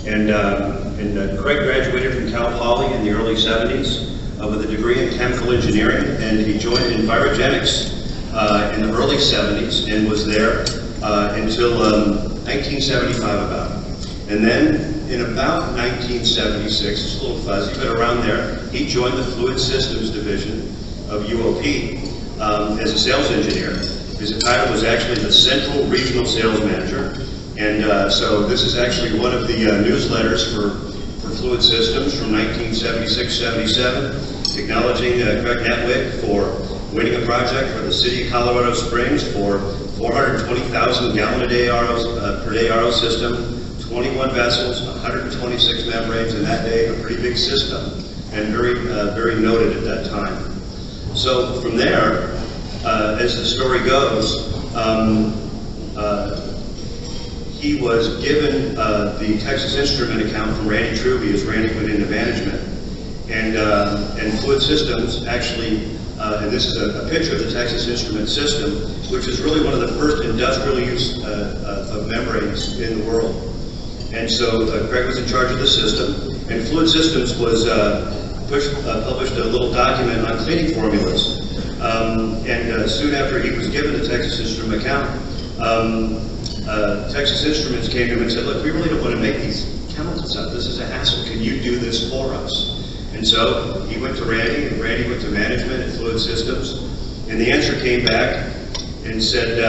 And Craig graduated from Cal Poly in the early 70s with a degree in chemical engineering, and he joined Envirogenics in the early 70s and was there until 1975 about. And then in about 1976, it's a little fuzzy, but around there, he joined the Fluid Systems Division of UOP as a sales engineer. His title was actually the Central Regional Sales Manager. And so this is actually one of the newsletters for Fluid Systems from 1976-77, acknowledging Craig Netwig for winning a project for the city of Colorado Springs for 420,000 gallon per day RO system, 21 vessels, 126 membranes, and that day a pretty big system, and very noted at that time. So from there, as the story goes, he was given the Texas Instrument account from Randy Truby as Randy went into management. And Fluid Systems actually, and this is a picture of the Texas Instrument system, which is really one of the first industrial use of membranes in the world. And so Craig was in charge of the system, and Fluid Systems was published a little document on cleaning formulas. And soon after he was given the Texas Instrument account, Texas Instruments came to him and said, look, we really don't want to make these chemicals up. This is a hassle. Can you do this for us? And so he went to Randy, and Randy went to management at Fluid Systems. And the answer came back and said,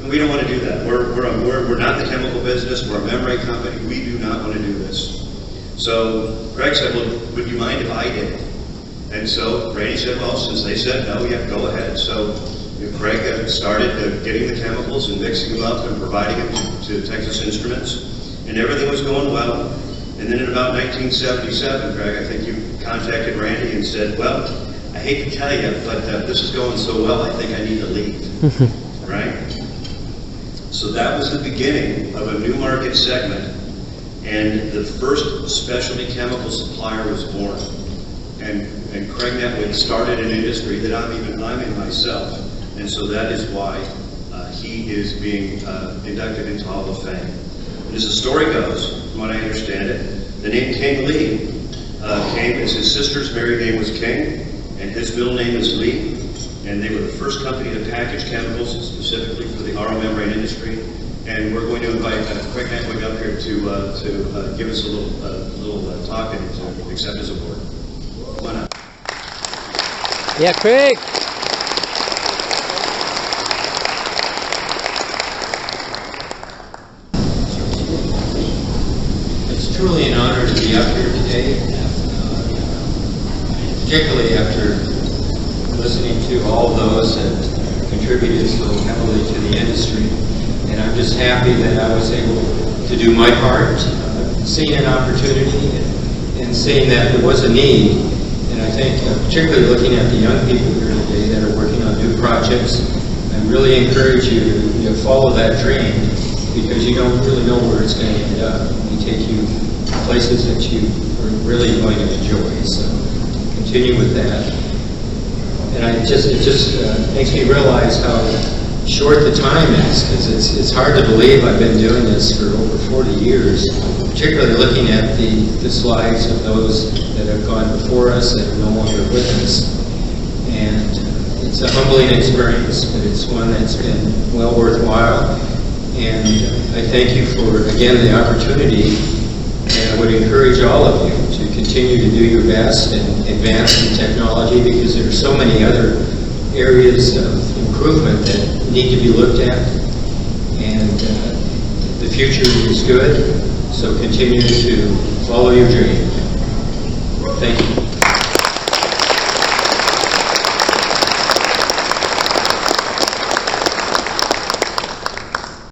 we don't want to do that. We're not the chemical business. We're a membrane company. We do not want to do this. So Craig said, well, would you mind if I did it? And so Randy said, well, since they said no, yeah, go ahead. So Craig started getting the chemicals and mixing them up and providing them to Texas Instruments, and everything was going well. And then in about 1977, Craig, I think you contacted Randy and said, well, I hate to tell you, but this is going so well, I think I need to leave, right? So that was the beginning of a new market segment, and the first specialty chemical supplier was born. And Craig Netwig started an industry that I'm in myself. And so that is why he is being inducted into Hall of Fame. And as the story goes, from what I understand it, the name King Lee came as his sister's married name was King, and his middle name is Lee. And they were the first company to package chemicals specifically for the RO membrane industry. And we're going to invite Craig Netwig up here to give us a little talk and to accept his award. Come on up. Yeah, Craig. It's truly an honor to be up here today, particularly after listening to all those that contributed so heavily to the industry. And I'm just happy that I was able to do my part, seeing an opportunity and seeing that there was a need. And I think, particularly looking at the young people here today that are working on new projects, I really encourage you to follow that dream, because you don't really know where it's going to end up. We take you places that you are really going to enjoy. So continue with that. And it just makes me realize how short the time is, because it's hard to believe I've been doing this for over 40 years, particularly looking at the slides of those that have gone before us that are no longer with us. And it's a humbling experience, but it's one that's been well worthwhile. And I thank you for, again, the opportunity, and I would encourage all of you to continue to do your best and advance in technology, because there are so many other areas of improvement that need to be looked at, and the future is good, so continue to follow your dream. Thank you.